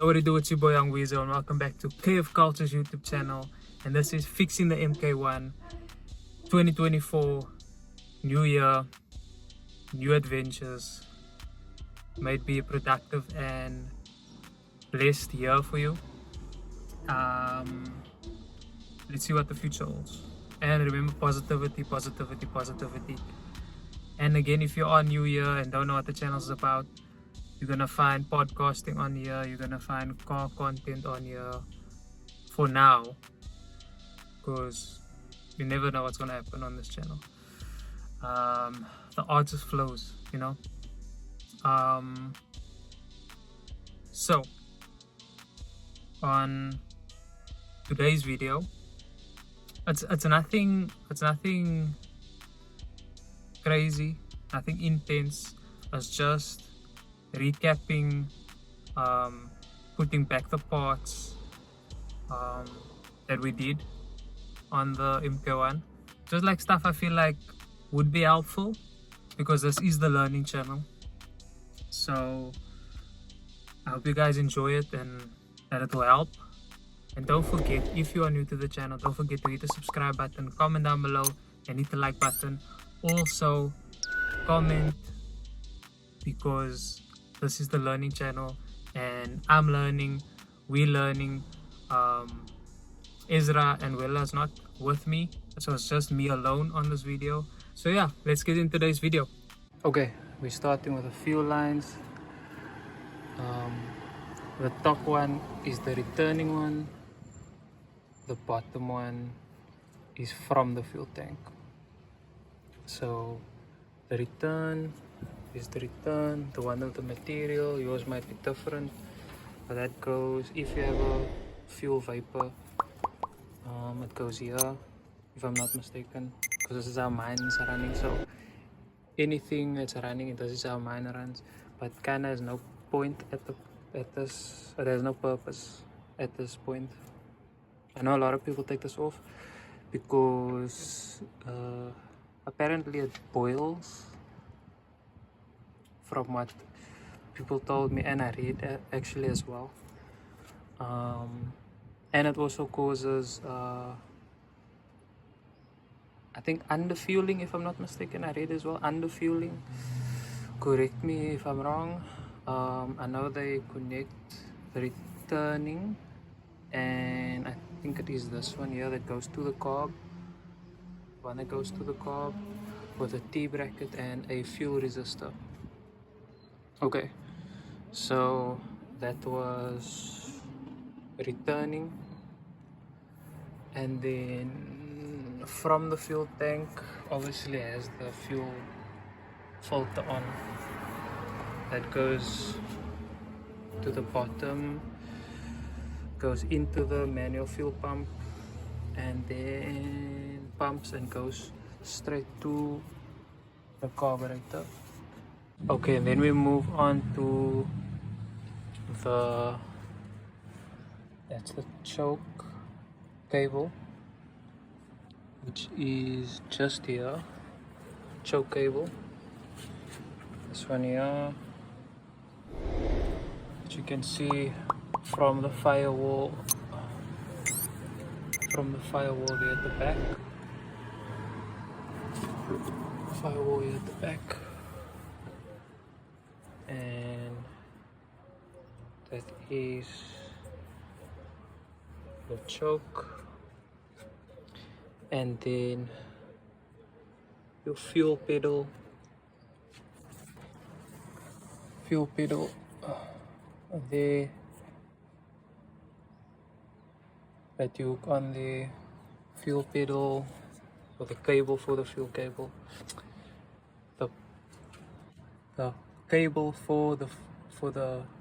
What do, it's your boy Young Weasel, and welcome back to KFKulture's YouTube channel. And this is Fixing the MK1 2024. New year, new adventures. Might be a productive and blessed year for you. Let's see what the future holds. And remember, positivity, positivity, positivity. And again, if you are new here and don't know what the channel is about, you're gonna find podcasting on here, you're gonna find car content on here for now, because you never know what's gonna happen on this channel. The art just flows, you know. So on today's video, it's nothing crazy, nothing intense. It's just recapping, putting back the parts that we did on the MK1. Just like stuff I feel like would be helpful, because this is the learning channel. So I hope you guys enjoy it and that it will help. And don't forget, if you are new to the channel, don't forget to hit the subscribe button, comment down below, and hit the like button. Also comment, because this is the learning channel and I'm learning, we're learning. Ezra and Wella is not with me, so it's just me alone on this video. So yeah, let's get into today's video. Okay, we're starting with a few lines. The top one is the returning one, the bottom one is from the fuel tank. So the return is the return, the one of the material. Yours might be different, but that goes, if you have a fuel vapor, it goes here, if I'm not mistaken, because this is how mine is running. So anything that's running, this is how mine runs, but kinda has no point at this, there's no purpose at this point. I know a lot of people take this off because apparently it boils, from what people told me, and I read actually as well. And it also causes I think underfueling, if I'm not mistaken. I read as well, underfueling. Correct me if I'm wrong. I know they connect the returning, and I think it is this one here that goes to the carb, one that goes to the carb with a T-bracket and a fuel resistor. Okay, so that was returning, and then from the fuel tank obviously has the fuel filter on, that goes to the bottom, goes into the manual fuel pump, and then pumps and goes straight to the carburetor. Okay, and then we move on to that's the choke cable, which is just here. Choke cable, this one here, which you can see from the firewall, there at the back. Firewall here at the back, and that is the choke. And then your fuel pedal there, that you hook on the fuel pedal, or the cable for the fuel cable, the cable for the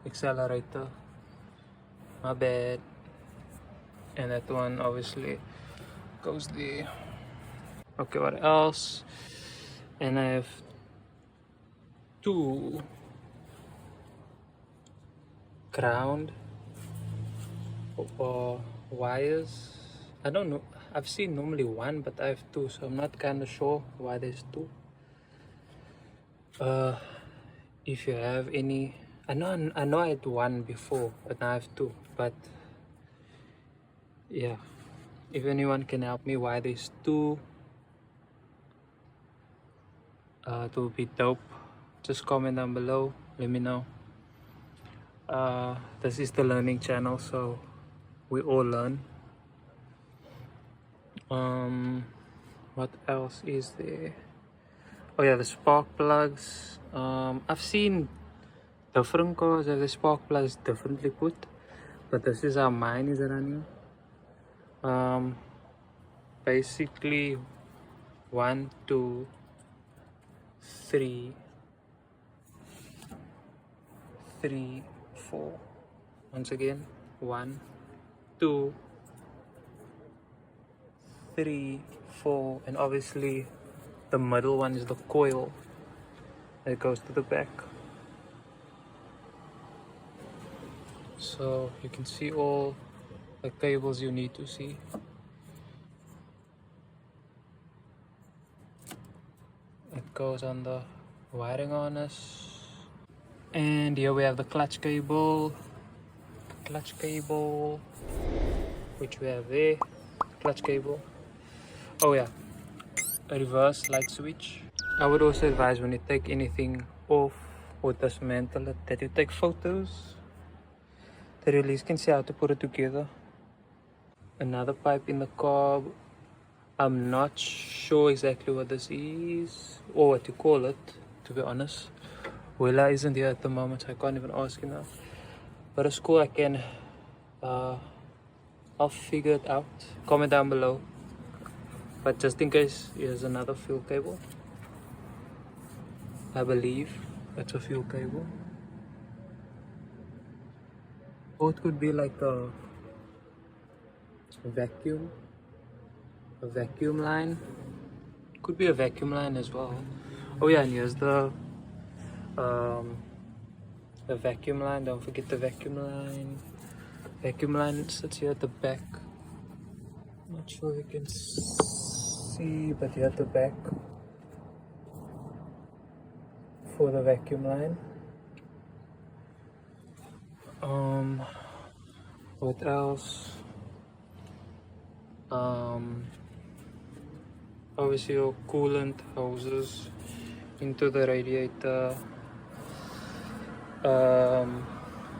accelerator, my bad. And that one obviously goes there. Okay, what else? And I have two ground or wires. I don't know, I've seen normally one, but I have two, so I'm not kind of sure why there's two. If you have any I know I had one before, but now I have two. But yeah, if anyone can help me why there's two, it will be dope. Just comment down below, let me know. This is the learning channel, so we all learn. What else is there? Oh yeah, the spark plugs. I've seen different cars have the spark plugs differently put, but this is how mine is running. Basically 1 2 3 3 4. Once again, 1 2 3 4, and obviously the middle one is the coil that goes to the back. So you can see all the cables you need to see. It goes on the wiring harness. And here we have the clutch cable, which we have there, clutch cable. Oh yeah, a reverse light switch. I would also advise when you take anything off or dismantle it that you take photos that you at least can see how to put it together. Another pipe in the car. I'm not sure exactly what this is or what to call it, to be honest. Wella isn't here at the moment, so I can't even ask him now. But it's cool, I can I'll figure it out. Comment down below. But just in case, here's another fuel cable. I believe that's a fuel cable. Or it could be like a vacuum line. Could be a vacuum line as well. Oh yeah, and here's the vacuum line. Don't forget the vacuum line. Vacuum line sits here at the back. Not sure if you can see, but here at the back for the vacuum line. What else? Obviously your coolant hoses into the radiator.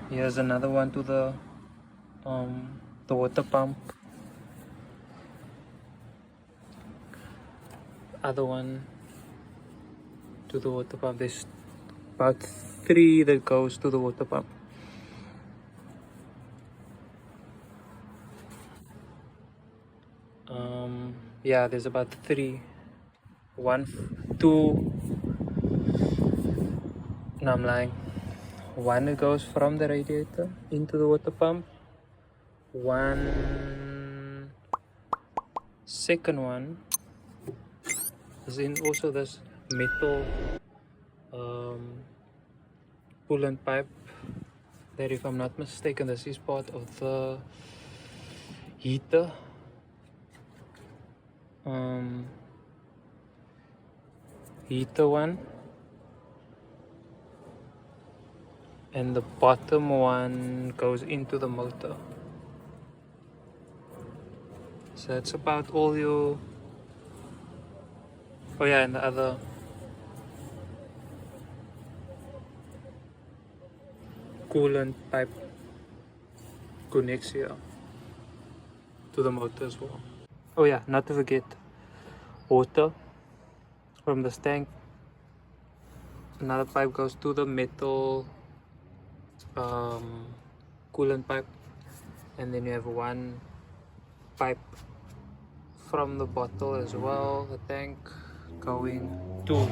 Here's another one to the water pump. Other one to the water pump. There's about 3 that goes to the water pump. Yeah, there's about 3. 1, 2. No, I'm lying. 1 that goes from the radiator into the water pump. 1 second one is in also this metal coolant pipe that, if I'm not mistaken, this is part of the heater. Heater one, and the bottom one goes into the motor. So that's about all you. Oh yeah, and the other coolant pipe connects here to the motor as well. Oh yeah, not to forget water from this tank. Another pipe goes to the metal coolant pipe, and then you have 1 pipe from the bottle as well, the tank, going to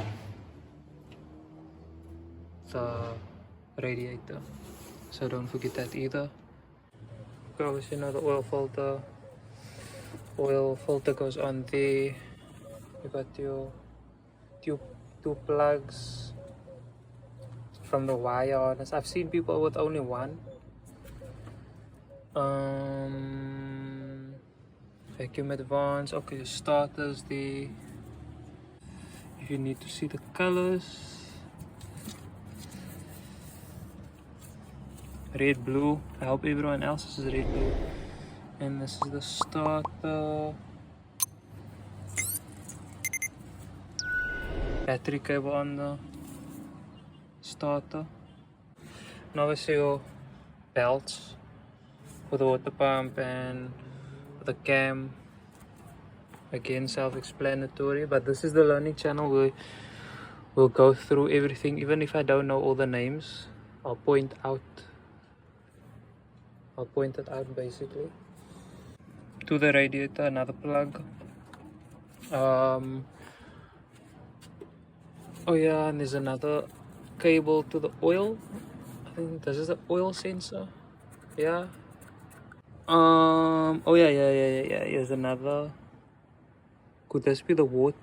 the radiator. So don't forget that either. Obviously, you know, the oil filter goes on there. You got your two plugs from the wire harness. I've seen people with only 1. Vacuum advance. Okay, starters there. If you need to see the colors, red blue. I hope everyone else is red blue. And this is the starter. Battery cable on the starter. And obviously your belts for the water pump and the cam. Again, self-explanatory, but this is the learning channel where we'll go through everything. Even if I don't know all the names, I'll point it out basically. To the radiator, another plug. Oh yeah, and there's another cable to the oil. I think this is the oil sensor. Yeah. Oh yeah. Here's another. Could this be the water?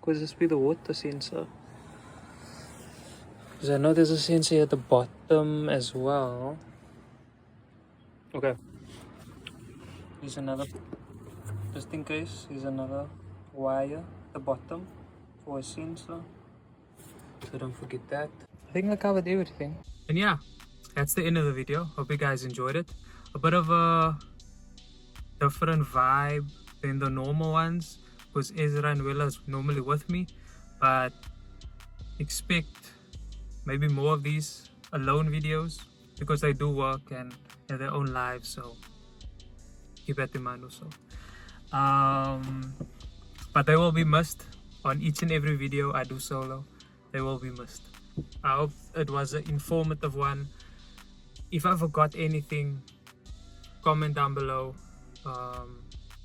Could this be the water sensor? Because I know there's a sensor at the bottom as well. Okay. Here's another. Just in case, here's another wire at the bottom for a sensor. So don't forget that. I think I covered everything. And yeah, that's the end of the video. Hope you guys enjoyed it. A bit of a different vibe than the normal ones, because Ezra and Wella is normally with me, but expect maybe more of these alone videos because they do work and have their own lives, so keep that in mind also. But they will be missed on each and every video I do solo. They will be missed. I hope it was an informative one. If I forgot anything, comment down below.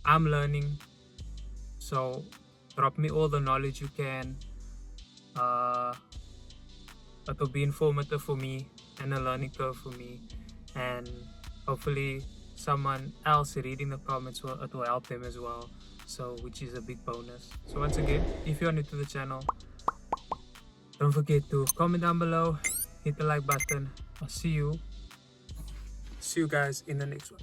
I'm learning, so drop me all the knowledge you can. It will be informative for me and a learning curve for me, and hopefully someone else reading the comments it will help them as well, so which is a big bonus. So once again, if you're new to the channel, don't forget to comment down below, hit the like button. I'll see you guys in the next one.